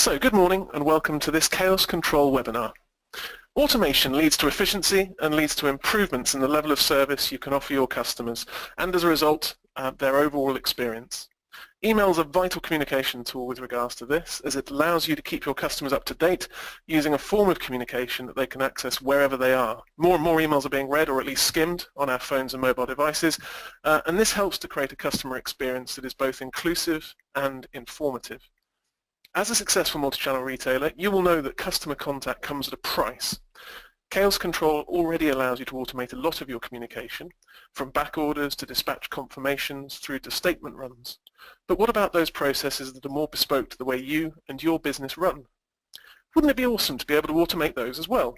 So, good morning and welcome to this Khaos Control webinar. Automation leads to efficiency and leads to improvements in the level of service you can offer your customers and as a result, their overall experience. Email is a vital communication tool with regards to this, as it allows you to keep your customers up to date using a form of communication that they can access wherever they are. More and more emails are being read or at least skimmed on our phones and mobile devices, and this helps to create a customer experience that is both inclusive and informative. As a successful multi-channel retailer, you will know that customer contact comes at a price. Khaos Control already allows you to automate a lot of your communication, from back orders to dispatch confirmations through to statement runs. But what about those processes that are more bespoke to the way you and your business run? Wouldn't it be awesome to be able to automate those as well?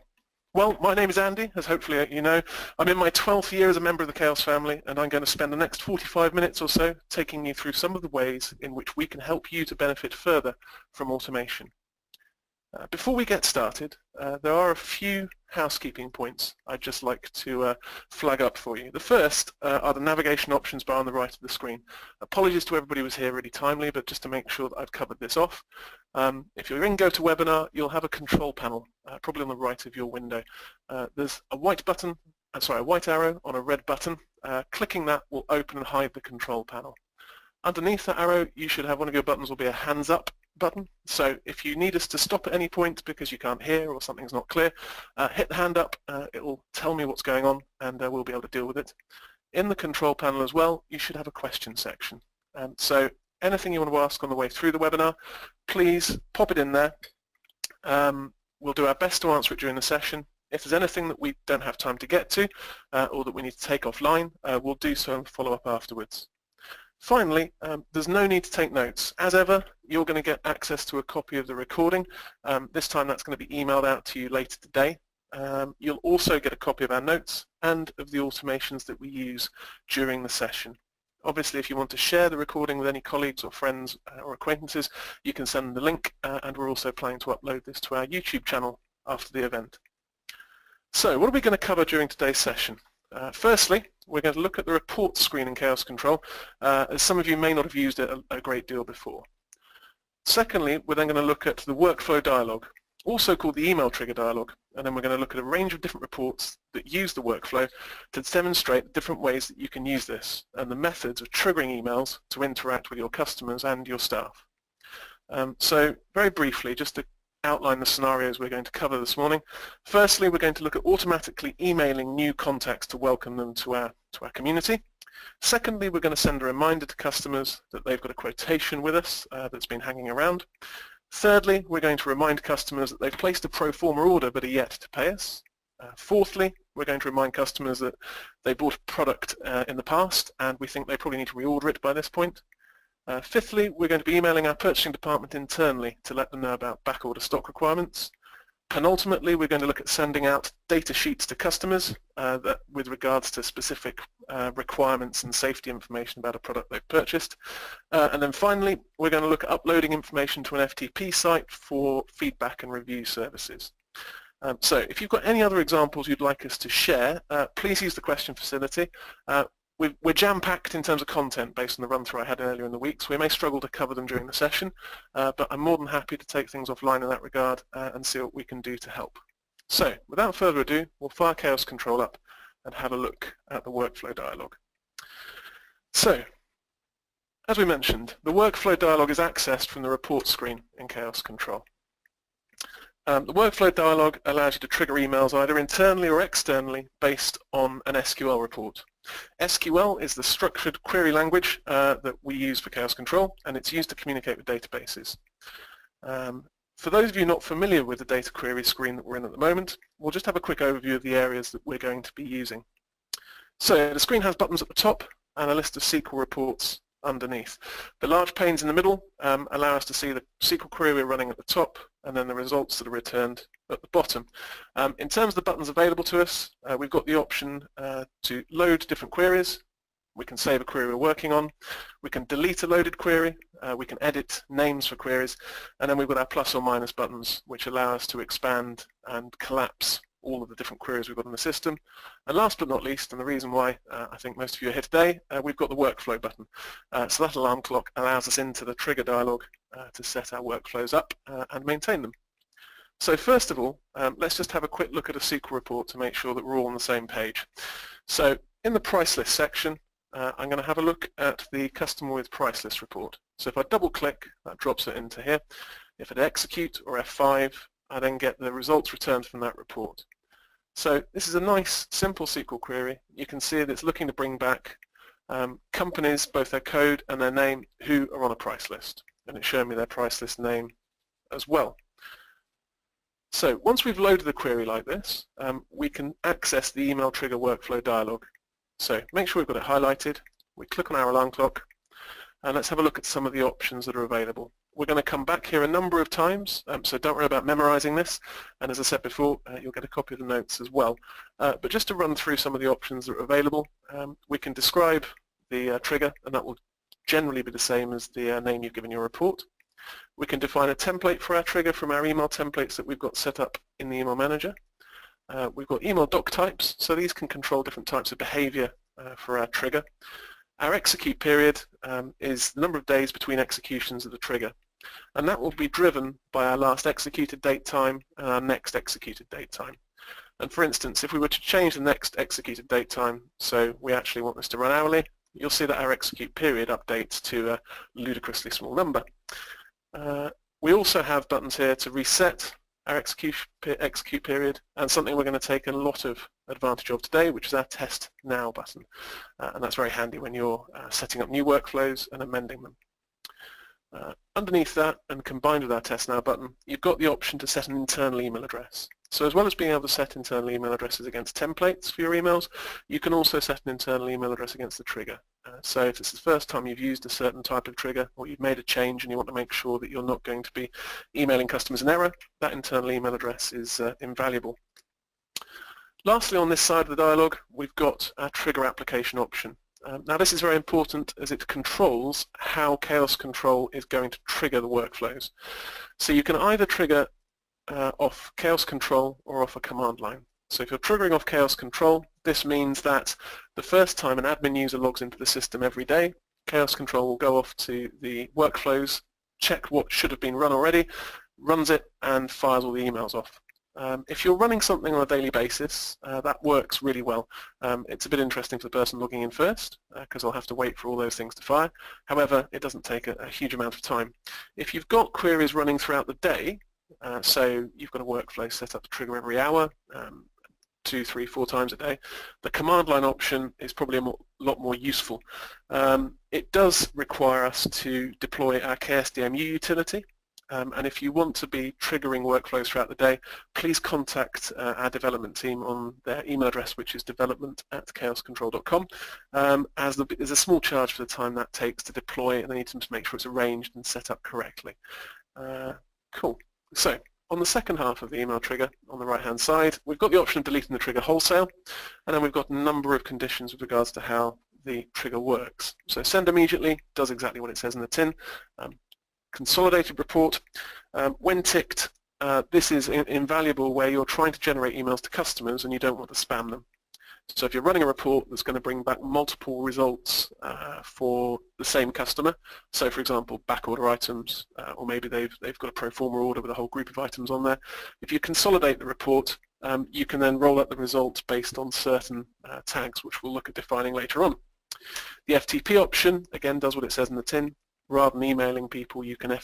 Well, my name is Andy, as hopefully you know. I'm in my 12th year as a member of the Khaos family, and I'm going to spend the next 45 minutes or so taking you through some of the ways in which we can help you to benefit further from automation. Before we get started, there are a few housekeeping points I'd just like to flag up for you. The first are the navigation options bar on the right of the screen. Apologies to everybody who was here really timely, but just to make sure that I've covered this off. If you're in GoToWebinar, you'll have a control panel, probably on the right of your window. There's a white arrow on a red button. Clicking that will open and hide the control panel. Underneath that arrow, you should have one of your buttons will be a hands up button. So if you need us to stop at any point because you can't hear or something's not clear, hit the hand up, it will tell me what's going on and we'll be able to deal with it. In the control panel as well, you should have a question section. So anything you want to ask on the way through the webinar, please pop it in there. We'll do our best to answer it during the session. If there's anything that we don't have time to get to or that we need to take offline, we'll do so and follow up afterwards. Finally, there's no need to take notes. As ever, you're going to get access to a copy of the recording. This time that's going to be emailed out to you later today. You'll also get a copy of our notes and of the automations that we use during the session. Obviously, if you want to share the recording with any colleagues or friends or acquaintances, you can send them the link, and we're also planning to upload this to our YouTube channel after the event. So, what are we going to cover during today's session? Firstly, we're going to look at the report screen in Khaos Control, as some of you may not have used it a great deal before. Secondly, we're then going to look at the workflow dialog, also called the email trigger dialog, and then we're going to look at a range of different reports that use the workflow to demonstrate the different ways that you can use this and the methods of triggering emails to interact with your customers and your staff. So very briefly, just to outline the scenarios we're going to cover this morning. Firstly, we're going to look at automatically emailing new contacts to welcome them to our community. Secondly, we're going to send a reminder to customers that they've got a quotation with us that's been hanging around. Thirdly, we're going to remind customers that they've placed a pro forma order but are yet to pay us. Fourthly, we're going to remind customers that they bought a product in the past and we think they probably need to reorder it by this point. Fifthly, we're going to be emailing our purchasing department internally to let them know about backorder stock requirements. Penultimately, we're going to look at sending out data sheets to customers with regards to specific requirements and safety information about a product they've purchased. And then finally, we're going to look at uploading information to an FTP site for feedback and review services. So if you've got any other examples you'd like us to share, please use the question facility. We're jam-packed in terms of content based on the run-through I had earlier in the week, so we may struggle to cover them during the session, but I'm more than happy to take things offline in that regard and see what we can do to help. So, without further ado, we'll fire Khaos Control up and have a look at the workflow dialog. So, as we mentioned, the workflow dialog is accessed from the report screen in Khaos Control. The workflow dialog allows you to trigger emails either internally or externally based on an SQL report. SQL is the structured query language that we use for Khaos Control, and it's used to communicate with databases. For those of you not familiar with the data query screen that we're in at the moment, we'll just have a quick overview of the areas that we're going to be using. So the screen has buttons at the top and a list of SQL reports underneath. The large panes in the middle allow us to see the SQL query we're running at the top and then the results that are returned at the bottom. In terms of the buttons available to us, we've got the option to load different queries. We can save a query we're working on. We can delete a loaded query. We can edit names for queries. And then we've got our plus or minus buttons, which allow us to expand and collapse all of the different queries we've got in the system. And last but not least, and the reason why I think most of you are here today, we've got the workflow button. So that alarm clock allows us into the trigger dialog to set our workflows up and maintain them. So first of all, let's just have a quick look at a SQL report to make sure that we're all on the same page. So in the price list section, I'm going to have a look at the customer with price list report. So if I double click, that drops it into here. If I execute or F5, I then get the results returned from that report. So this is a nice, simple SQL query. You can see that it's looking to bring back companies, both their code and their name, who are on a price list. And it's showing me their price list name as well. So once we've loaded the query like this, we can access the email trigger workflow dialog. So make sure we've got it highlighted. We click on our alarm clock, and let's have a look at some of the options that are available. We're going to come back here a number of times, so don't worry about memorizing this. And as I said before, you'll get a copy of the notes as well. But just to run through some of the options that are available, we can describe the trigger, and that will generally be the same as the name you've given your report. We can define a template for our trigger from our email templates that we've got set up in the email manager. We've got email doc types, so these can control different types of behavior for our trigger. Our execute period is the number of days between executions of the trigger, and that will be driven by our last executed date time and our next executed date time. And for instance, if we were to change the next executed date time, so we actually want this to run hourly, you'll see that our execute period updates to a ludicrously small number. We also have buttons here to reset our execute period, and something we're going to take a lot of advantage of today, which is our test now button. And that's very handy when you're setting up new workflows and amending them. Underneath that, and combined with our test now button, you've got the option to set an internal email address. So as well as being able to set internal email addresses against templates for your emails, you can also set an internal email address against the trigger. So if it's the first time you've used a certain type of trigger, or you've made a change and you want to make sure that you're not going to be emailing customers in error, that internal email address is invaluable. Lastly, on this side of the dialog, we've got our trigger application option. Now this is very important as it controls how Khaos Control is going to trigger the workflows. So you can either trigger off Khaos Control or off a command line. So if you're triggering off Khaos Control, this means that the first time an admin user logs into the system every day, Khaos Control will go off to the workflows, check what should have been run already, runs it, and fires all the emails off. If you're running something on a daily basis, that works really well. It's a bit interesting for the person logging in first, because they'll have to wait for all those things to fire. However, it doesn't take a huge amount of time. If you've got queries running throughout the day, so you've got a workflow set up to trigger every hour, 2, 3, 4 times a day, the command line option is probably a lot more useful. It does require us to deploy our KSDMU utility. And if you want to be triggering workflows throughout the day, please contact our development team on their email address, which is development@khaoscontrol.com, as there's a small charge for the time that takes to deploy, and they need to make sure it's arranged and set up correctly. Cool. So on the second half of the email trigger, on the right-hand side, we've got the option of deleting the trigger wholesale, and then we've got a number of conditions with regards to how the trigger works. So send immediately does exactly what it says in the tin. Consolidated report, when ticked, this is invaluable where you're trying to generate emails to customers and you don't want to spam them. So if you're running a report that's going to bring back multiple results for the same customer, so for example back order items, or maybe they've got a pro forma order with a whole group of items on there, if you consolidate the report, you can then roll up the results based on certain tags, which we'll look at defining later on. The FTP option again does what it says in the tin. Rather than emailing people, you can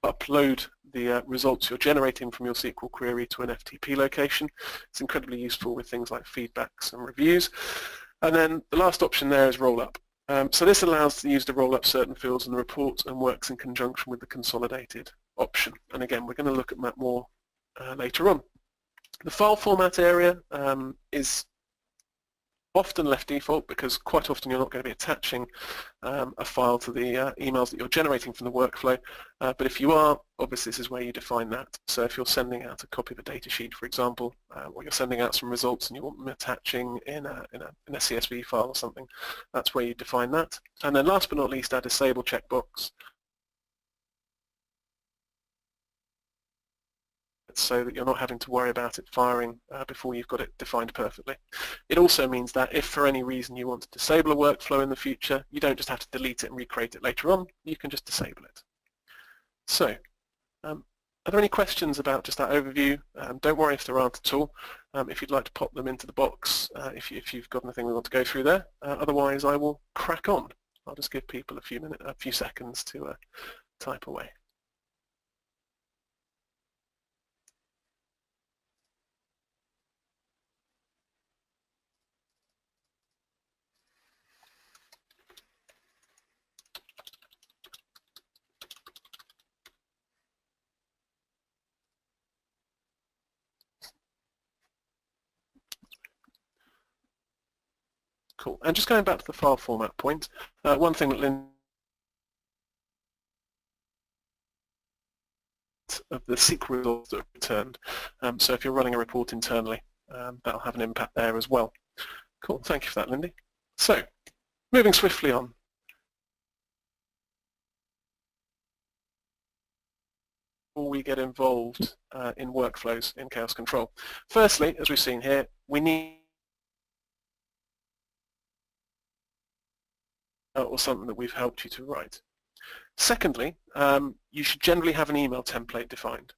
upload the results you're generating from your SQL query to an FTP location. It's incredibly useful with things like feedbacks and reviews. And then the last option there is roll up. So this allows the user to roll up certain fields in the report and works in conjunction with the consolidated option. And again, we're going to look at that more later on. The file format area is often left default because quite often you're not going to be attaching a file to the emails that you're generating from the workflow, but if you are, obviously this is where you define that. So if you're sending out a copy of a data sheet, for example, or you're sending out some results and you want them attaching in a CSV file or something, that's where you define that. And then last but not least, our disable checkbox. so that you're not having to worry about it firing before you've got it defined perfectly. It also means that if for any reason you want to disable a workflow in the future, you don't just have to delete it and recreate it later on, you can just disable it. So, are there any questions about just that overview? Don't worry if there aren't at all. If you'd like to pop them into the box, if you've got anything we want to go through there. Otherwise, I will crack on. I'll just give people a few seconds to type away. Cool. And just going back to the file format point, one thing that Lynn of the SQL results that are returned. So if you're running a report internally, that'll have an impact there as well. Cool. Thank you for that, Lindy. So, moving swiftly on. Before we get involved in workflows in Khaos Control. Firstly, as we've seen here, we need or something that we've helped you to write. Secondly, you should generally have an email template defined.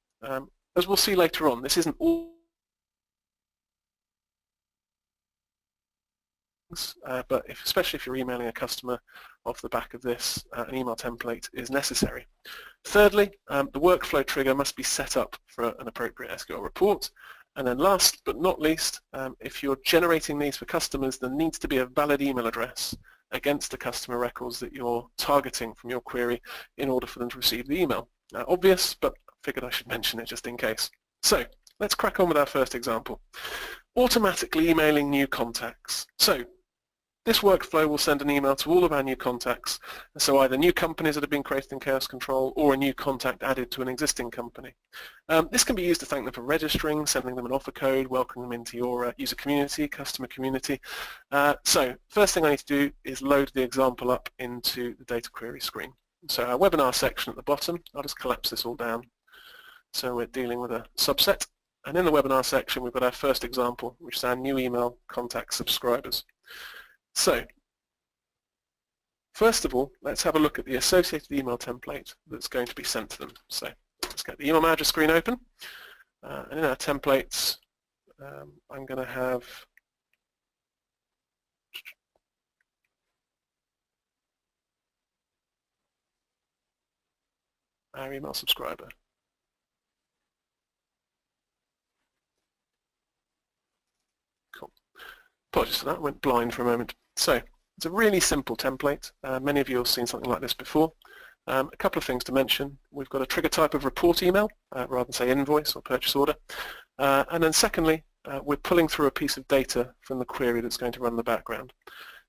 As we'll see later on, this isn't all, but especially if you're emailing a customer off the back of this, an email template is necessary. Thirdly, the workflow trigger must be set up for an appropriate SQL report. And then last but not least, if you're generating these for customers, there needs to be a valid email address against the customer records that you're targeting from your query in order for them to receive the email. Obvious, but I figured I should mention it just in case. So let's crack on with our first example. Automatically emailing new contacts. So this workflow will send an email to all of our new contacts, so either new companies that have been created in Khaos Control or a new contact added to an existing company. This can be used to thank them for registering, sending them an offer code, welcoming them into your user community, customer community. So first thing I need to do is load the example up into the data query screen. So our webinar section at the bottom, I'll just collapse this all down. So we're dealing with a subset. And in the webinar section, we've got our first example, which is our new email contact subscribers. So, first of all, let's have a look at the associated email template that's going to be sent to them. So, let's get the email manager screen open. And in our templates, I'm going to have our email subscriber. Cool. Apologies for that, I went blind for a moment. So, it's a really simple template. Many of you have seen something like this before. A couple of things to mention. We've got a trigger type of report email, rather than say invoice or purchase order. And then secondly, we're pulling through a piece of data from the query that's going to run in the background.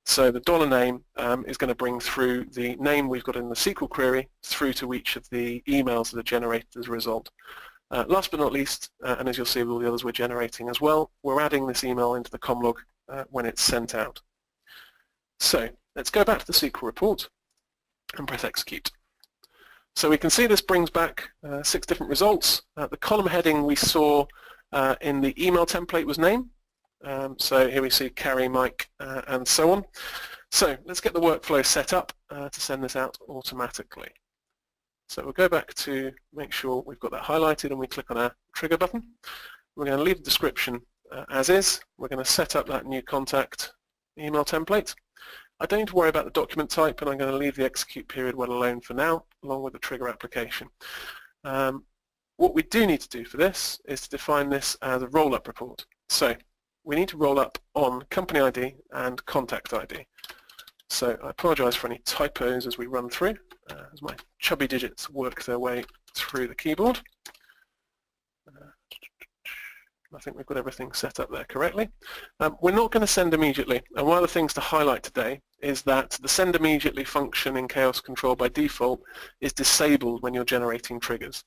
So the $name is going to bring through the name we've got in the SQL query through to each of the emails that are generated as a result. Last but not least, and as you'll see with all the others we're generating as well, we're adding this email into the comlog when it's sent out. So let's go back to the SQL report and press execute. So we can see this brings back 6 different results. The column heading we saw in the email template was name. So here we see Carrie, Mike, and so on. So let's get the workflow set up to send this out automatically. So we'll go back to make sure we've got that highlighted and we click on our trigger button. We're going to leave the description as is. We're going to set up that new contact email template. I don't need to worry about the document type, and I'm going to leave the execute period well alone for now, along with the trigger application. What we do need to do for this is to define this as a roll-up report. So we need to roll up on company ID and contact ID. So I apologize for any typos as we run through, as my chubby digits work their way through the keyboard. I think we've got everything set up there correctly. We're not going to send immediately, and one of the things to highlight today is that the send immediately function in Khaos Control by default is disabled when you're generating triggers.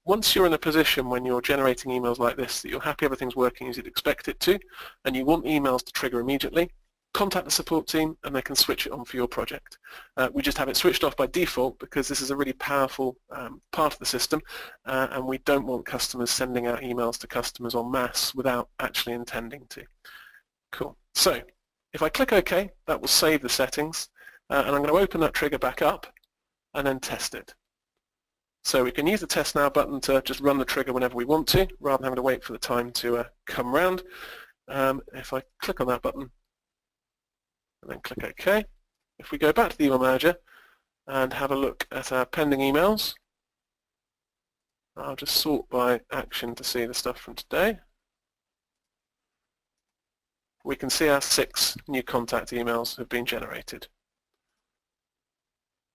Once you're in a position when you're generating emails like this that you're happy everything's working as you'd expect it to, and you want emails to trigger immediately, contact the support team and they can switch it on for your project. We just have it switched off by default because this is a really powerful part of the system and we don't want customers sending out emails to customers en masse without actually intending to. Cool. So if I click OK, that will save the settings and I'm going to open that trigger back up and then test it. So we can use the Test Now button to just run the trigger whenever we want to, rather than having to wait for the time to come round. If I click on that button and then click OK, if we go back to the email manager and have a look at our pending emails, I'll just sort by action to see the stuff from today. We can see our 6 new contact emails have been generated.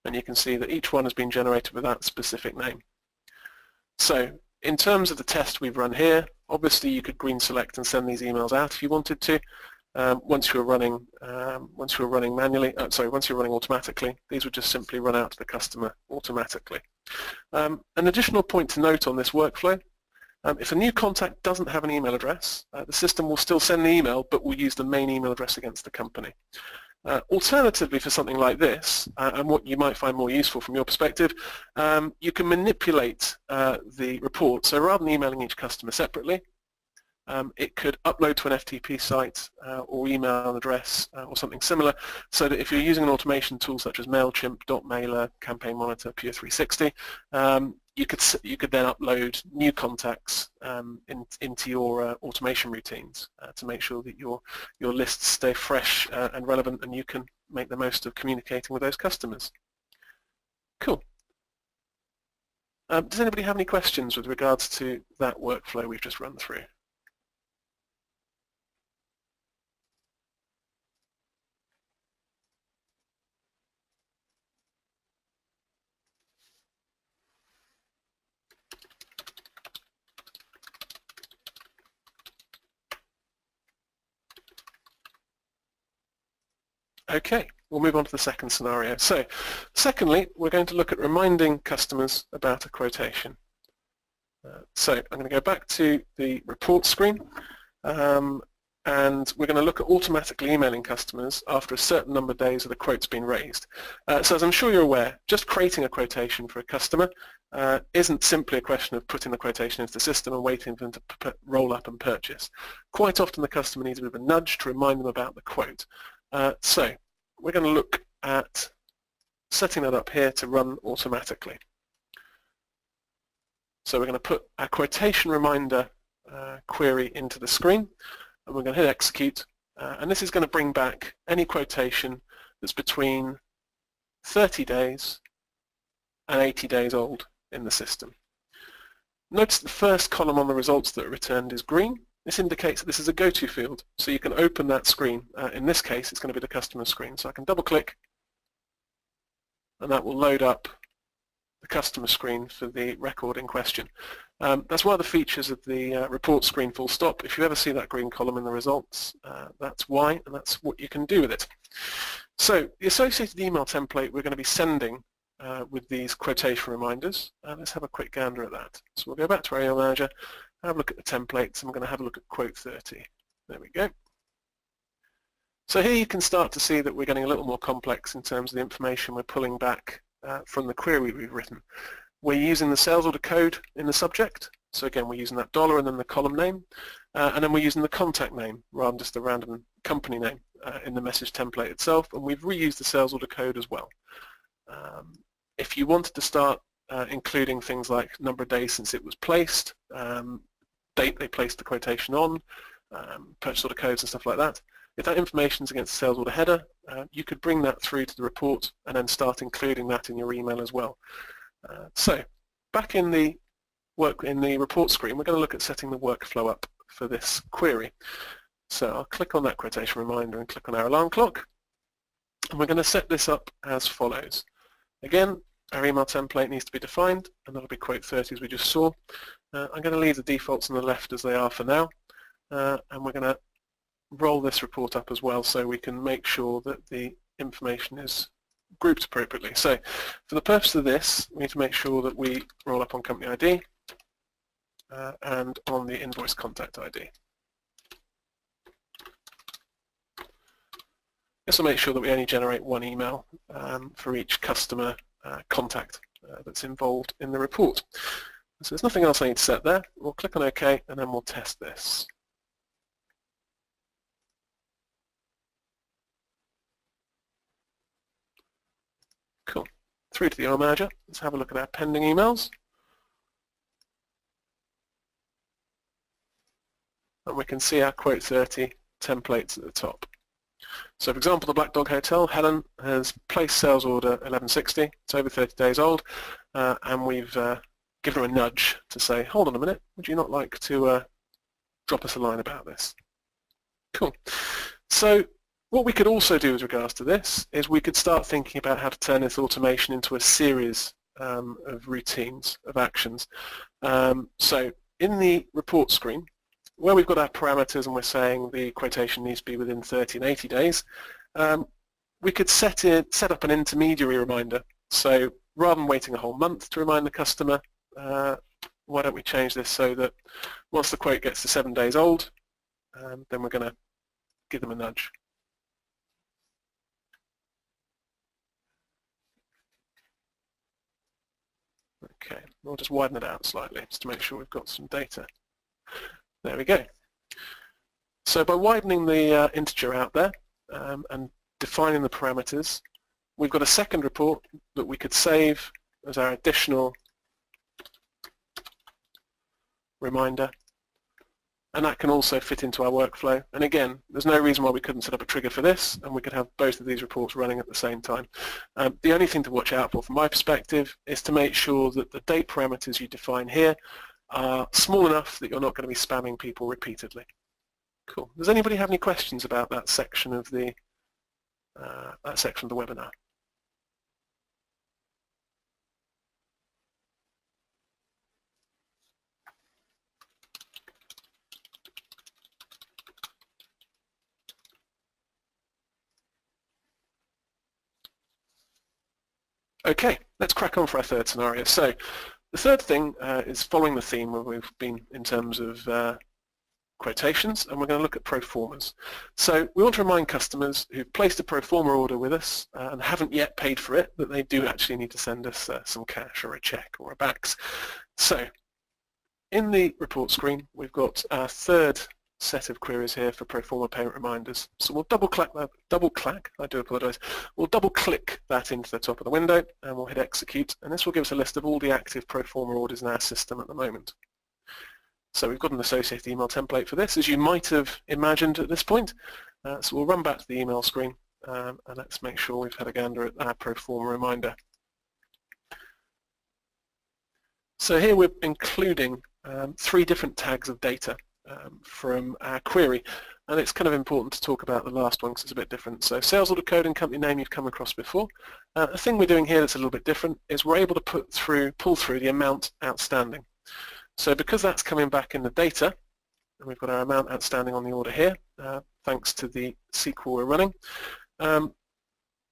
And you can see that each one has been generated with that specific name. So in terms of the test we've run here, obviously you could green select and send these emails out if you wanted to. Once you were running automatically, these would just simply run out to the customer automatically. An additional point to note on this workflow: if a new contact doesn't have an email address, the system will still send the email, but will use the main email address against the company. Alternatively, for something like this, and what you might find more useful from your perspective, you can manipulate the report. So rather than emailing each customer separately, it could upload to an FTP site or email address or something similar, so that if you're using an automation tool such as MailChimp, Mailer, Campaign Monitor, Pure 360, you could then upload new contacts into your automation routines to make sure that your lists stay fresh and relevant, and you can make the most of communicating with those customers. Cool. Does anybody have any questions with regards to that workflow we've just run through? Okay, we'll move on to the second scenario. So, secondly, we're going to look at reminding customers about a quotation. So I'm going to go back to the report screen, and we're going to look at automatically emailing customers after a certain number of days of the quote's been raised. So as I'm sure you're aware, just creating a quotation for a customer isn't simply a question of putting the quotation into the system and waiting for them to roll up and purchase. Quite often the customer needs a bit of a nudge to remind them about the quote. So we're going to look at setting that up here to run automatically. So we're going to put our quotation reminder query into the screen, and we're going to hit execute, and this is going to bring back any quotation that's between 30 days and 80 days old in the system. Notice the first column on the results that are returned is green. This indicates that this is a go-to field, so you can open that screen. In this case, it's going to be the customer screen. So I can double-click, and that will load up the customer screen for the record in question. That's one of the features of the report screen full stop. If you ever see that green column in the results, that's why, and that's what you can do with it. So the associated email template we're going to be sending with these quotation reminders. Let's have a quick gander at that. So we'll go back to our email manager, have a look at the templates, and we're going to have a look at quote 30. There we go. So here you can start to see that we're getting a little more complex in terms of the information we're pulling back from the query we've written. We're using the sales order code in the subject. So again, we're using that dollar and then the column name. And then we're using the contact name rather than just the random company name in the message template itself. And we've reused the sales order code as well. If you wanted to start including things like number of days since it was placed, date they placed the quotation on, purchase order codes and stuff like that. If that information is against the sales order header, you could bring that through to the report and then start including that in your email as well. So back in the report screen, we're going to look at setting the workflow up for this query. So I'll click on that quotation reminder and click on our alarm clock, and we're going to set this up as follows. Again, our email template needs to be defined, and that'll be quote 30 as we just saw. I'm going to leave the defaults on the left as they are for now, and we're going to roll this report up as well so we can make sure that the information is grouped appropriately. So for the purpose of this, we need to make sure that we roll up on company ID and on the invoice contact ID. This will make sure that we only generate one email for each customer contact that's involved in the report. So there's nothing else I need to set there. We'll click on OK and then we'll test this. Cool. Through to the email manager. Let's have a look at our pending emails. And we can see our Quote 30 templates at the top. So for example, the Black Dog Hotel, Helen has placed sales order 1160. It's over 30 days old, and we've given her a nudge to say, hold on a minute, would you not like to drop us a line about this? Cool. So what we could also do with regards to this is we could start thinking about how to turn this automation into a series of routines, of actions. So in the report screen, where we've got our parameters and we're saying the quotation needs to be within 30 and 80 days, we could set up an intermediary reminder. So rather than waiting a whole month to remind the customer, why don't we change this so that once the quote gets to 7 days old, then we're going to give them a nudge. Okay, we'll just widen it out slightly just to make sure we've got some data. There we go. So by widening the integer out there and defining the parameters, we've got a second report that we could save as our additional reminder, and that can also fit into our workflow. And again, there's no reason why we couldn't set up a trigger for this, and we could have both of these reports running at the same time. The only thing to watch out for from my perspective is to make sure that the date parameters you define here are small enough that you're not going to be spamming people repeatedly. Cool. Does anybody have any questions about that section of the webinar? Okay, let's crack on for our third scenario. So the third thing is following the theme where we've been in terms of quotations, and we're going to look at pro formas. So we want to remind customers who've placed a pro forma order with us and haven't yet paid for it that they do actually need to send us some cash or a check or a backs. So in the report screen, we've got our third set of queries here for pro forma payment reminders. So we'll double click, we'll double click that into the top of the window and we'll hit execute, and this will give us a list of all the active pro forma orders in our system at the moment. So we've got an associated email template for this, as you might have imagined at this point. So we'll run back to the email screen and let's make sure we've had a gander at our pro forma reminder. So here we're including 3 different tags of data from our query, and it's kind of important to talk about the last one because it's a bit different. So sales order code and company name you've come across before. The thing we're doing here that's a little bit different is we're able to pull through the amount outstanding. So because that's coming back in the data, and we've got our amount outstanding on the order here, thanks to the SQL we're running,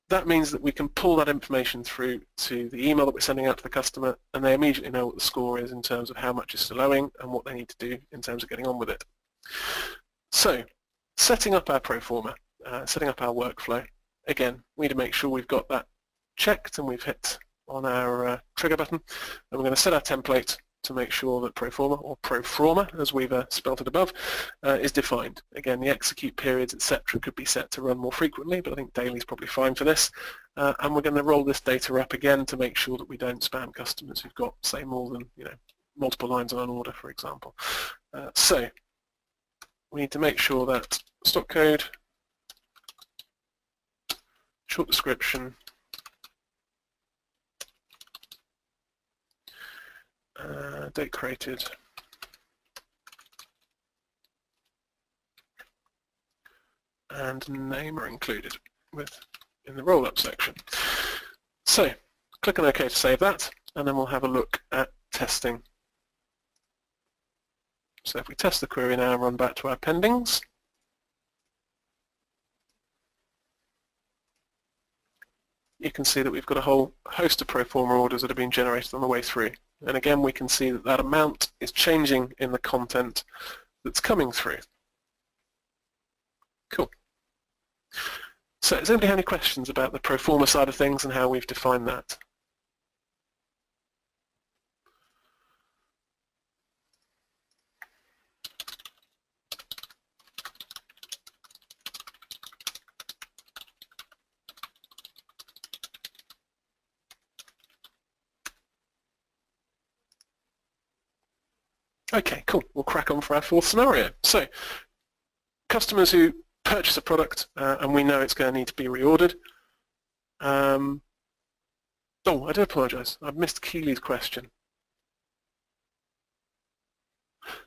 that means that we can pull that information through to the email that we're sending out to the customer, and they immediately know what the score is in terms of how much is still owing and what they need to do in terms of getting on with it. So setting up our pro forma, setting up our workflow, again, we need to make sure we've got that checked and we've hit on our trigger button, and we're going to set our template to make sure that pro forma, or pro forma as we've spelled it above, is defined. Again, the execute periods, etc. could be set to run more frequently, but I think daily is probably fine for this. And we're going to roll this data up again to make sure that we don't spam customers who've got, say, more than multiple lines on an order, for example. So we need to make sure that stock code, short description, date created, and name are included in the roll-up section. So click on OK to save that, and then we'll have a look at testing. So if we test the query now and run back to our pendings, you can see that we've got a whole host of pro forma orders that have been generated on the way through. And again, we can see that that amount is changing in the content that's coming through. Cool. So does anybody have any questions about the pro forma side of things and how we've defined that? Okay, cool. We'll crack on for our fourth scenario. So, customers who purchase a product and we know it's going to need to be reordered. Oh, I do apologise. I've missed Keely's question.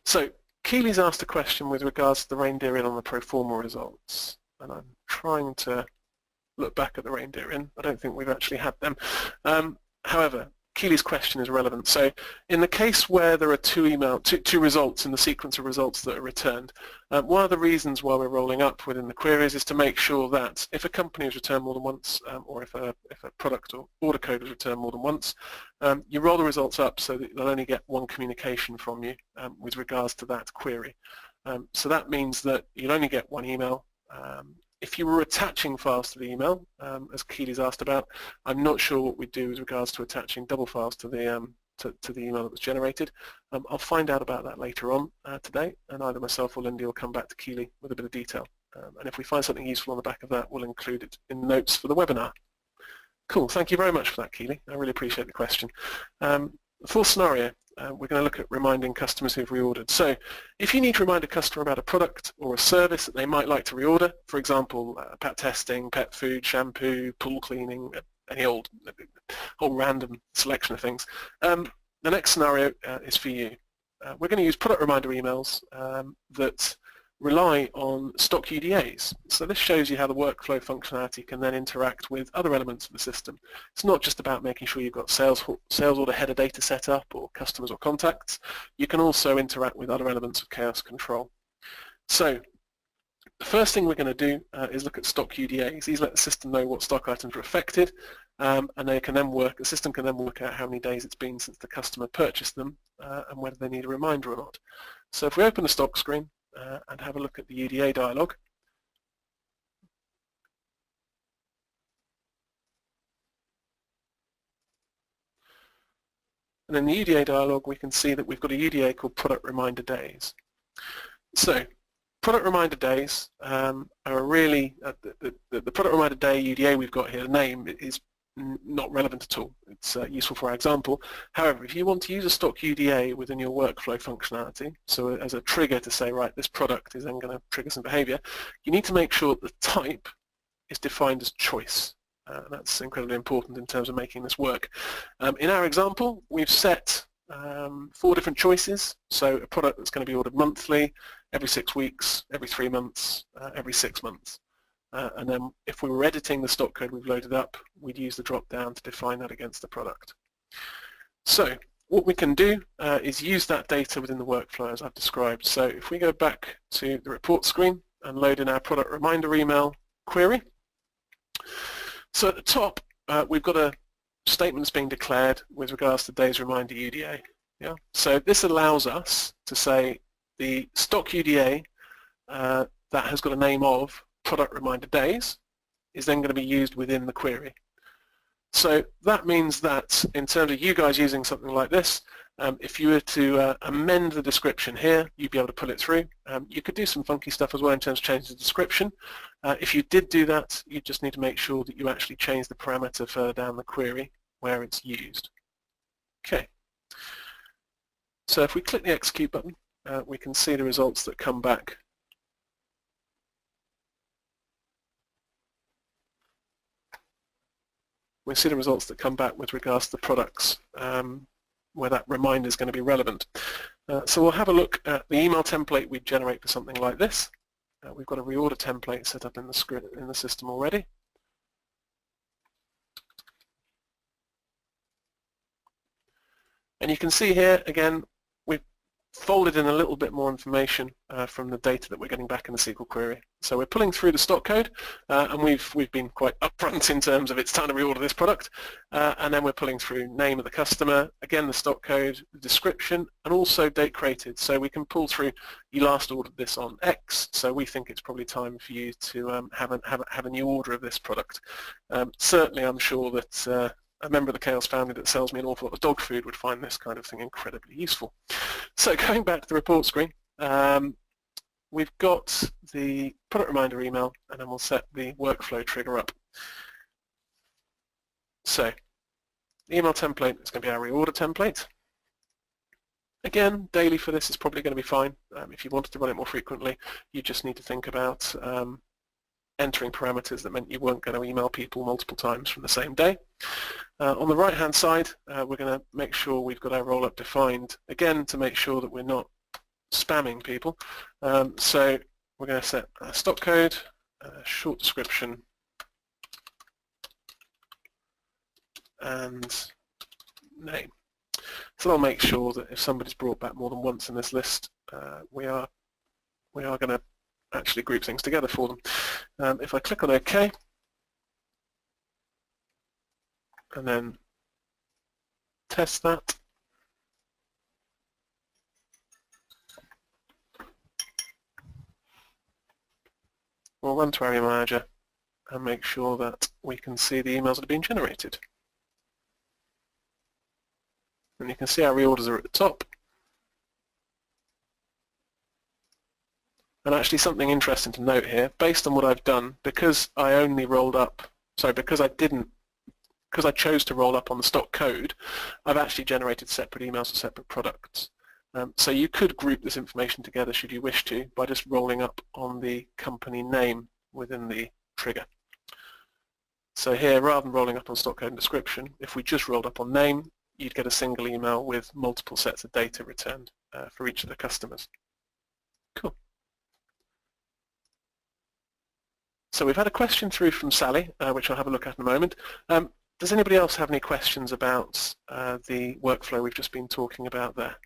So, Keely's asked a question with regards to the reindeer in on the pro forma results, and I'm trying to look back at the reindeer in. I don't think we've actually had them. However, Keely's question is relevant. So in the case where there are two results in the sequence of results that are returned, one of the reasons why we're rolling up within the queries is to make sure that if a company is returned more than once, or if a product or order code is returned more than once, you roll the results up so that they'll only get one communication from you with regards to that query. So that means that you'll only get one email. If you were attaching files to the email, as Keely's asked about, I'm not sure what we do with regards to attaching double files to the email that was generated. I'll find out about that later on today, and either myself or Lindy will come back to Keely with a bit of detail. And if we find something useful on the back of that, we'll include it in the notes for the webinar. Cool, thank you very much for that, Keely. I really appreciate the question. The fourth scenario, we're going to look at reminding customers who've reordered. So if you need to remind a customer about a product or a service that they might like to reorder, for example, pet testing, pet food, shampoo, pool cleaning, any whole random selection of things, the next scenario is for you. We're going to use product reminder emails that rely on stock UDAs. So this shows you how the workflow functionality can then interact with other elements of the system. It's not just about making sure you've got sales order header data set up or customers or contacts. You can also interact with other elements of Khaos Control. So the first thing we're going to do is look at stock UDAs. These let the system know what stock items are affected, and the system can then work out how many days it's been since the customer purchased them and whether they need a reminder or not. So if we open the stock screen, and have a look at the UDA dialog. And in the UDA dialog we can see that we've got a UDA called product reminder days. So product reminder days are really, the product reminder day UDA we've got here, the name is not relevant at all. It's useful for our example. However, if you want to use a stock UDA within your workflow functionality, so as a trigger to say, right, this product is then going to trigger some behavior, you need to make sure that the type is defined as choice. That's incredibly important in terms of making this work. In our example, we've set 4 different choices. So a product that's going to be ordered monthly, every 6 weeks, every 3 months, every 6 months. And then if we were editing the stock code we've loaded up, we'd use the drop down to define that against the product. So what we can do is use that data within the workflow as I've described. So if we go back to the report screen and load in our product reminder email query. So at the top we've got a statement that's being declared with regards to days reminder UDA. Yeah? So this allows us to say the stock UDA that has got a name of product reminder days is then going to be used within the query. So that means that in terms of you guys using something like this, if you were to amend the description here, you'd be able to pull it through. You could do some funky stuff as well in terms of changing the description. If you did do that, you just need to make sure that you actually change the parameter further down the query where it's used. Okay. So if we click the execute button, we can see the results that come back. We see the results that come back with regards to the products where that reminder is going to be relevant. So we'll have a look at the email template we generate for something like this. We've got a reorder template set up in the script in the system already. And you can see here again we've folded in a little bit more information from the data that we're getting back in the SQL query. So we're pulling through the stock code, and we've been quite upfront in terms of it's time to reorder this product, and then we're pulling through name of the customer, again the stock code, the description, and also date created. So we can pull through, you last ordered this on X, so we think it's probably time for you to have a new order of this product. Certainly I'm sure that a member of the Khaos family that sells me an awful lot of dog food would find this kind of thing incredibly useful. So going back to the report screen, we've got the product reminder email, and then we'll set the workflow trigger up. So the email template is going to be our reorder template. Again, daily for this is probably going to be fine. If you wanted to run it more frequently, you just need to think about entering parameters that meant you weren't going to email people multiple times from the same day. On the right hand side, we're going to make sure we've got our roll-up defined, again to make sure that we're not spamming people. So we're going to set a stock code, a short description, and name. So I'll make sure that if somebody's brought back more than once in this list, we are going to actually group things together for them. If I click on OK, and then test that, we'll run to our email manager and make sure that we can see the emails that are being generated. And you can see our reorders are at the top. And actually something interesting to note here, based on what I've done, because I only rolled up, because I chose to roll up on the stock code, I've actually generated separate emails for separate products. So you could group this information together should you wish to by just rolling up on the company name within the trigger. So here, rather than rolling up on stock code and description, if we just rolled up on name, you'd get a single email with multiple sets of data returned for each of the customers. Cool. So we've had a question through from Sally, which I'll have a look at in a moment. Does anybody else have any questions about the workflow we've just been talking about there?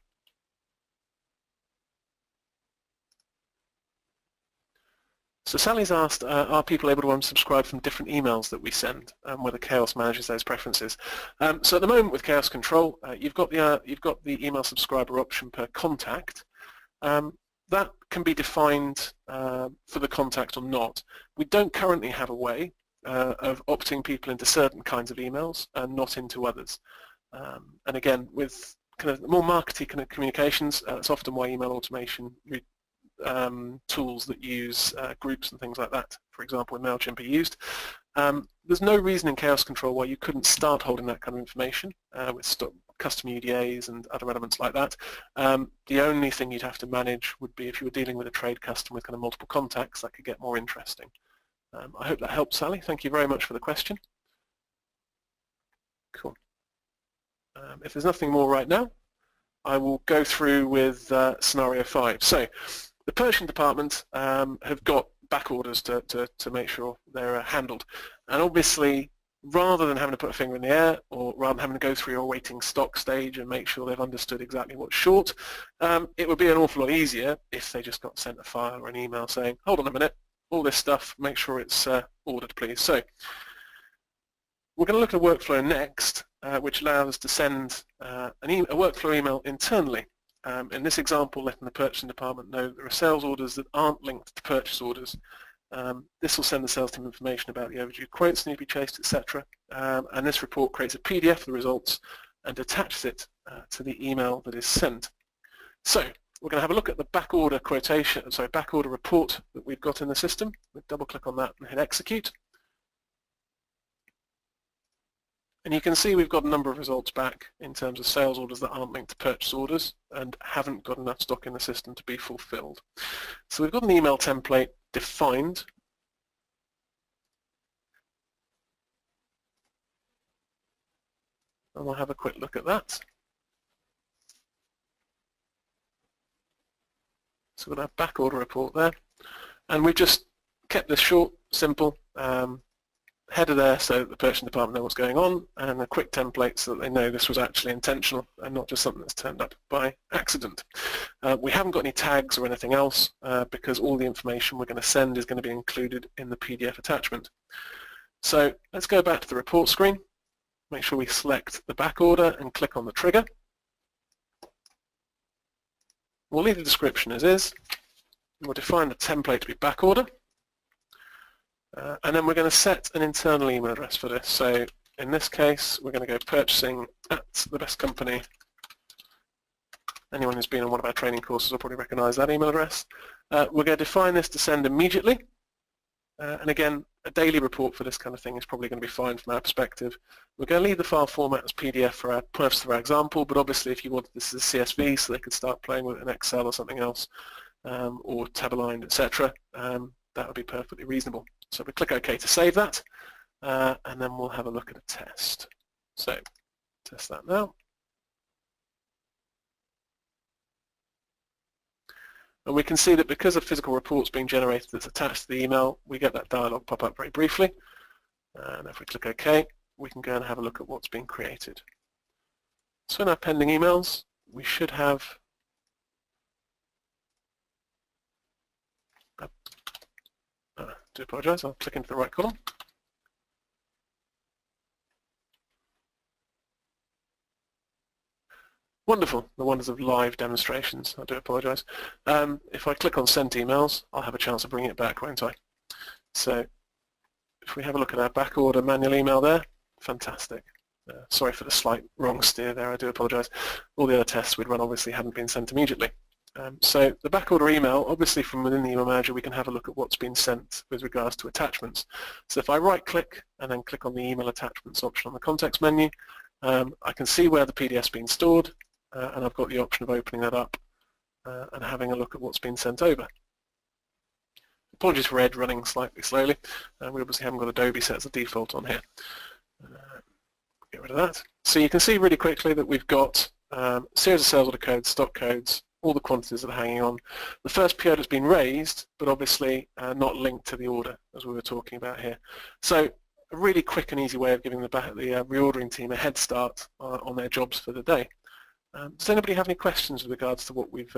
So Sally's asked, are people able to unsubscribe from different emails that we send, whether Khaos manages those preferences? So at the moment with Khaos Control, you've got the email subscriber option per contact. That can be defined for the contact or not. We don't currently have a way of opting people into certain kinds of emails and not into others. And again, with kind of more marketing kind of communications, that's often why email automation tools that use groups and things like that, for example, in MailChimp are used. There's no reason in Khaos Control why you couldn't start holding that kind of information with custom UDAs and other elements like that. The only thing you'd have to manage would be if you were dealing with a trade customer with kind of multiple contacts, that could get more interesting. I hope that helps, Sally. Thank you very much for the question. Cool. If there's nothing more right now, I will go through with scenario 5. So the purchasing department have got back orders to make sure they're handled. And obviously, rather than having to put a finger in the air, or rather than having to go through your waiting stock stage and make sure they've understood exactly what's short, it would be an awful lot easier if they just got sent a file or an email saying, hold on a minute, all this stuff, make sure it's ordered, please. So we're going to look at a workflow next, which allows us to send a workflow email internally. In this example, letting the purchasing department know that there are sales orders that aren't linked to purchase orders. This will send the sales team information about the overdue quotes need to be chased, etc. And this report creates a PDF of the results and attaches it to the email that is sent. So we're going to have a look at the backorder quotation, backorder report that we've got in the system. We'll double click on that and hit execute. And you can see we've got a number of results back in terms of sales orders that aren't linked to purchase orders and haven't got enough stock in the system to be fulfilled. So we've got an email template defined. And we'll have a quick look at that. So we've got our backorder report there. And we've just kept this short, simple. header there so that the purchasing department know what's going on, and a quick template so that they know this was actually intentional and not just something that's turned up by accident. We haven't got any tags or anything else because all the information we're going to send is going to be included in the PDF attachment. So let's go back to the report screen, make sure we select the back order and click on the trigger. We'll leave the description as is. We'll define the template to be back order. And then we're going to set an internal email address for this. So in this case, we're going to go purchasing at the best company. Anyone who's been on one of our training courses will probably recognize that email address. We're going to define this to send immediately. And again, a daily report for this kind of thing is probably going to be fine from our perspective. We're going to leave the file format as PDF for our purpose of our example, but obviously if you wanted this as a CSV so they could start playing with it in Excel or something else, or tab aligned, etc., that would be perfectly reasonable. So we click OK to save that, and then we'll have a look at a test. So test that now. And we can see that because of physical reports being generated that's attached to the email, we get that dialog pop up very briefly. And if we click OK, we can go and have a look at what's been created. So in our pending emails, we should have do apologise, I'll click into the right column. Wonderful, the wonders of live demonstrations. I do apologise. If I click on sent emails, I'll have a chance of bringing it back, won't I? So if we have a look at our back order manual email there, fantastic. Sorry for the slight wrong steer there, I do apologise. All the other tests we'd run obviously hadn't been sent immediately. So the back order email, obviously from within the email manager we can have a look at what's been sent with regards to attachments. So if I right click and then click on the email attachments option on the context menu, I can see where the PDF's been stored, and I've got the option of opening that up and having a look at what's been sent over. Apologies for Ed running slightly slowly. We obviously haven't got Adobe set as a default on here. Get rid of that. So you can see really quickly that we've got series of sales order codes, stock codes, all the quantities that are hanging on. The first PO that's been raised, but obviously not linked to the order, as we were talking about here. So a really quick and easy way of giving the reordering team a head start on their jobs for the day. Does anybody have any questions with regards to what we've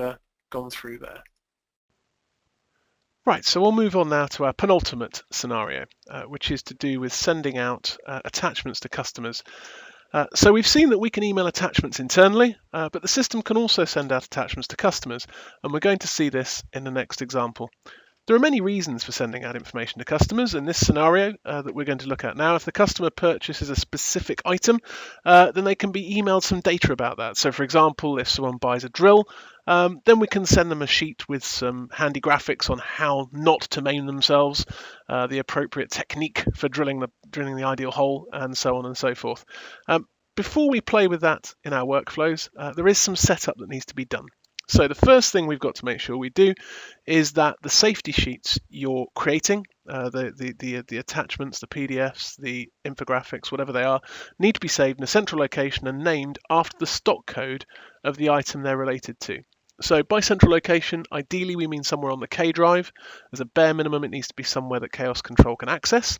gone through there? Right, so we'll move on now to our penultimate scenario, which is to do with sending out attachments to customers. So we've seen that we can email attachments internally, but the system can also send out attachments to customers, and we're going to see this in the next example. There are many reasons for sending out information to customers. In this scenario that we're going to look at now, if the customer purchases a specific item, then they can be emailed some data about that. So for example, if someone buys a drill, then we can send them a sheet with some handy graphics on how not to maim themselves, the appropriate technique for drilling the ideal hole, and so on and so forth. Before we play with that in our workflows, there is some setup that needs to be done. So the first thing we've got to make sure we do is that the safety sheets you're creating, the attachments, the PDFs, the infographics, whatever they are, need to be saved in a central location and named after the stock code of the item they're related to. So by central location, ideally we mean somewhere on the K drive. As a bare minimum, it needs to be somewhere that Khaos Control can access.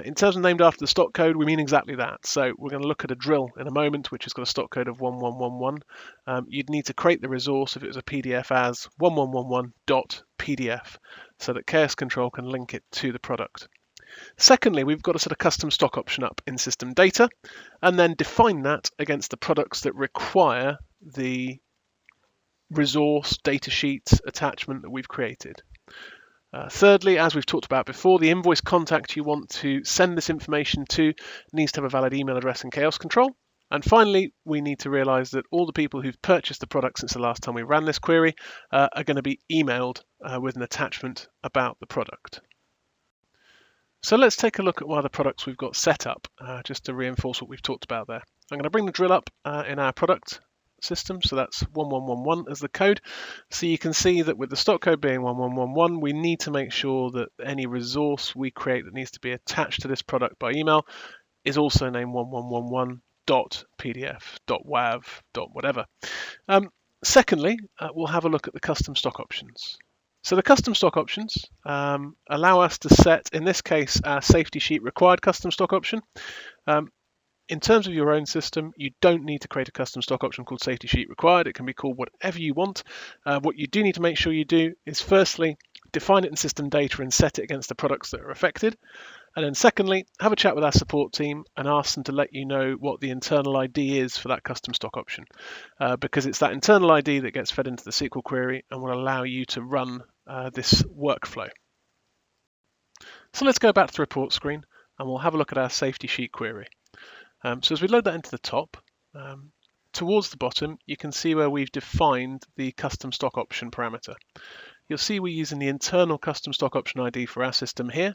In terms of named after the stock code, we mean exactly that. So we're going to look at a drill in a moment, which has got a stock code of 1111. You'd need to create the resource if it was a PDF as 1111.pdf so that Khaos Control can link it to the product. Secondly, we've got to set a custom stock option up in system data and then define that against the products that require the resource, data sheet, attachment that we've created. Thirdly, as we've talked about before, the invoice contact you want to send this information to needs to have a valid email address in Khaos Control. And finally, we need to realize that all the people who've purchased the product since the last time we ran this query are going to be emailed with an attachment about the product. So let's take a look at one of the products we've got set up, just to reinforce what we've talked about there. I'm going to bring the drill up in our product system, so that's 1111 as the code. So you can see that with the stock code being 1111, we need to make sure that any resource we create that needs to be attached to this product by email is also named 1111.pdf, .wav, .whatever. Secondly, we'll have a look at the custom stock options. So the custom stock options allow us to set, in this case, our safety sheet required custom stock option. In terms of your own system, you don't need to create a custom stock option called safety sheet required. It can be called whatever you want. What you do need to make sure you do is firstly, define it in system data and set it against the products that are affected. And then secondly, have a chat with our support team and ask them to let you know what the internal ID is for that custom stock option, because it's that internal ID that gets fed into the SQL query and will allow you to run this workflow. So let's go back to the report screen and we'll have a look at our safety sheet query. So as we load that into the top, towards the bottom, you can see where we've defined the custom stock option parameter. You'll see we're using the internal custom stock option ID for our system here.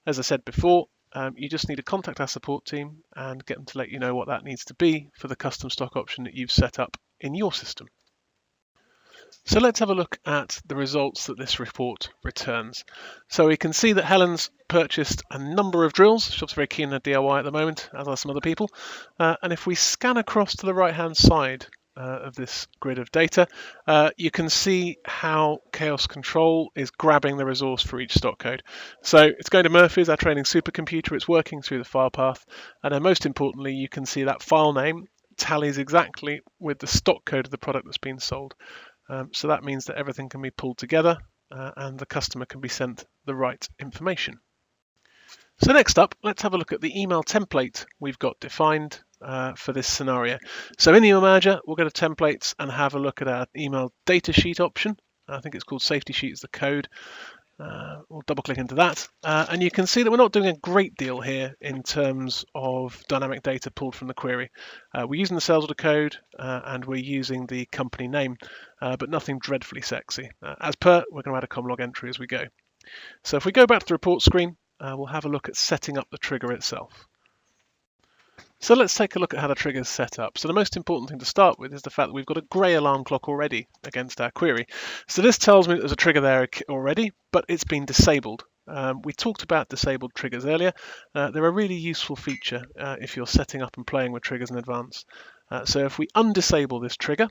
As I said before, you just need to contact our support team and get them to let you know what that needs to be for the custom stock option that you've set up in your system. So let's have a look at the results that this report returns. So we can see that Helen's purchased a number of drills. She's very keen on DIY at the moment, as are some other people. And if we scan across to the right-hand side of this grid of data, you can see how Khaos Control is grabbing the resource for each stock code. So it's going to Murphy's, our training supercomputer. It's working through the file path. And then most importantly, you can see that file name tallies exactly with the stock code of the product that's been sold. So that means that everything can be pulled together and the customer can be sent the right information. So next up, let's have a look at the email template we've got defined for this scenario. So in the email manager, we'll go to templates and have a look at our email data sheet option. I think it's called safety sheet as the code. We'll double click into that and you can see that we're not doing a great deal here in terms of dynamic data pulled from the query. We're using the sales order code and we're using the company name, but nothing dreadfully sexy. As per, we're going to add a com log entry as we go. So if we go back to the report screen, we'll have a look at setting up the trigger itself. So let's take a look at how the trigger is set up. So the most important thing to start with is the fact that we've got a grey alarm clock already against our query. So this tells me that there's a trigger there already, but it's been disabled. We talked about disabled triggers earlier. They're a really useful feature if you're setting up and playing with triggers in advance. So if we undisable this trigger,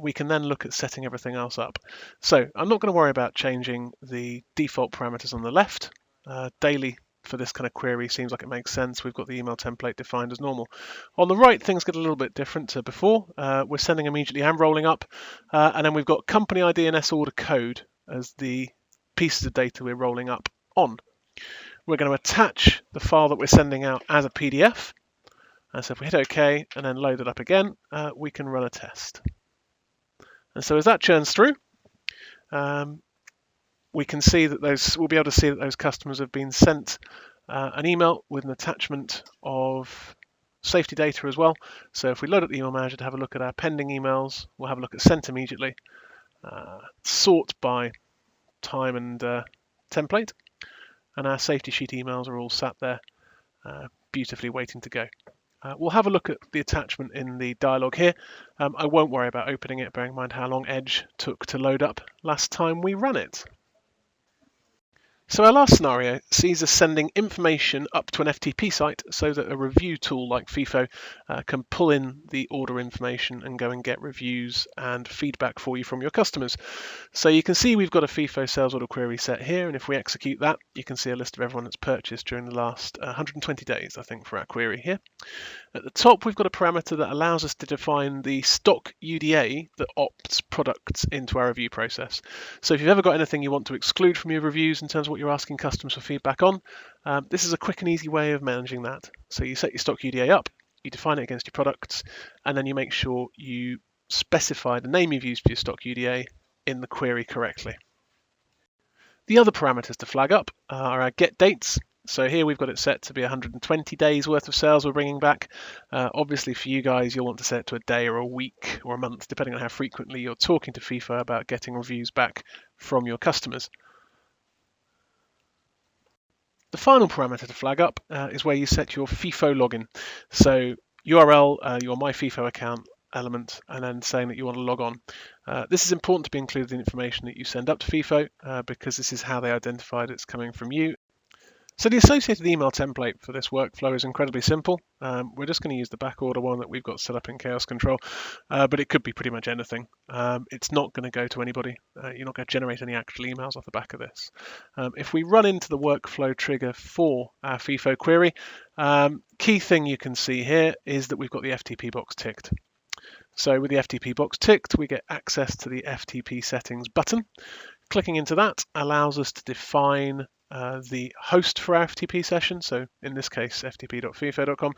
we can then look at setting everything else up. So I'm not going to worry about changing the default parameters on the left. Daily for this kind of query seems like it makes sense. We've got the email template defined as normal. On the right, things get a little bit different to before. We're sending immediately and rolling up. And then we've got company ID and S order code as the pieces of data we're rolling up on. We're going to attach the file that we're sending out as a PDF. And so if we hit OK and then load it up again, we can run a test. And so as that churns through, we can see that we'll be able to see that those customers have been sent an email with an attachment of safety data as well. So if we load up the email manager to have a look at our pending emails, we'll have a look at sent immediately, sort by time and template, and our safety sheet emails are all sat there beautifully waiting to go. We'll have a look at the attachment in the dialog here. I won't worry about opening it, bearing in mind how long Edge took to load up last time we ran it. So our last scenario sees us sending information up to an FTP site so that a review tool like Fifo can pull in the order information and go and get reviews and feedback for you from your customers. So you can see we've got a Fifo sales order query set here, and if we execute that, you can see a list of everyone that's purchased during the last 120 days, I think, for our query here. At the top, we've got a parameter that allows us to define the stock UDA that opts products into our review process. So if you've ever got anything you want to exclude from your reviews in terms of what you're asking customers for feedback on, this is a quick and easy way of managing that. So you set your stock UDA up, you define it against your products, and then you make sure you specify the name you've used for your stock UDA in the query correctly. The other parameters to flag up are our get dates. So here we've got it set to be 120 days worth of sales we're bringing back. Obviously for you guys, you'll want to set it to a day or a week or a month, depending on how frequently you're talking to Fifo about getting reviews back from your customers. The final parameter to flag up is where you set your Fifo login. So URL, your My Fifo account element, and then saying that you want to log on. This is important to be included in the information that you send up to Fifo because this is how they identify that it's coming from you. So the associated email template for this workflow is incredibly simple. We're just going to use the backorder one that we've got set up in Khaos Control, but it could be pretty much anything. It's not going to go to anybody. You're not going to generate any actual emails off the back of this. If we run into the workflow trigger for our FIFO query, key thing you can see here is that we've got the FTP box ticked. So with the FTP box ticked, we get access to the FTP settings button. Clicking into that allows us to define the host for our FTP session, so in this case ftp.fifo.com,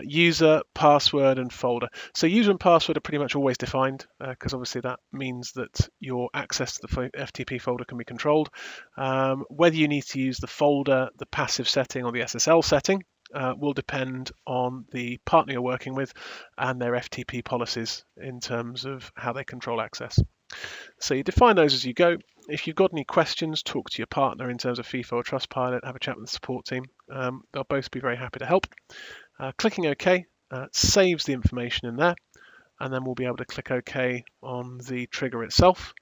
user, password and folder. So user and password are pretty much always defined because obviously that means that your access to the FTP folder can be controlled. Whether you need to use the folder, the passive setting or the SSL setting will depend on the partner you're working with and their FTP policies in terms of how they control access. So you define those as you go. If you've got any questions, talk to your partner in terms of Fifo or Trustpilot, have a chat with the support team. They'll both be very happy to help. Clicking OK saves the information in there, and then we'll be able to click OK on the trigger itself,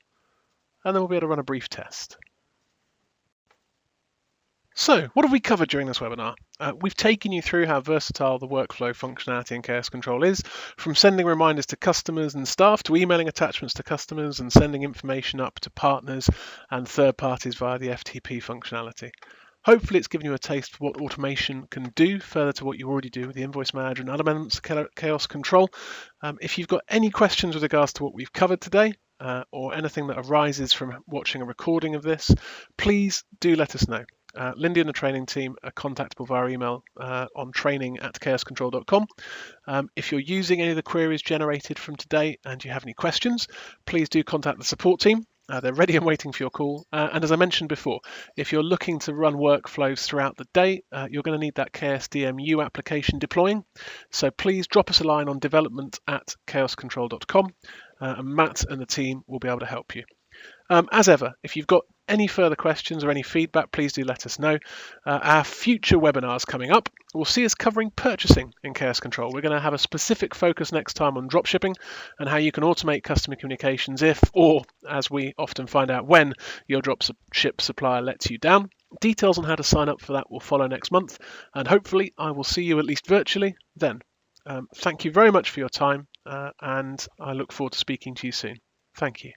and then we'll be able to run a brief test. So, what have we covered during this webinar? We've taken you through how versatile the workflow functionality in Khaos Control is, from sending reminders to customers and staff to emailing attachments to customers and sending information up to partners and third parties via the FTP functionality. Hopefully it's given you a taste for what automation can do further to what you already do with the Invoice Manager and other elements of Khaos Control. If you've got any questions with regards to what we've covered today, or anything that arises from watching a recording of this, please do let us know. Lindy and the training team are contactable via email on training@khaoscontrol.com. If you're using any of the queries generated from today and you have any questions, please do contact the support team. They're ready and waiting for your call. And as I mentioned before, if you're looking to run workflows throughout the day, you're going to need that KSDMU application deploying. So please drop us a line on development@khaoscontrol.com, and Matt and the team will be able to help you. As ever, if you've got any further questions or any feedback, please do let us know. Our future webinars coming up will see us covering purchasing in Khaos Control. We're going to have a specific focus next time on dropshipping and how you can automate customer communications if, or as we often find out, when your dropship supplier lets you down. Details on how to sign up for that will follow next month, and hopefully I will see you at least virtually then. Thank you very much for your time, and I look forward to speaking to you soon. Thank you.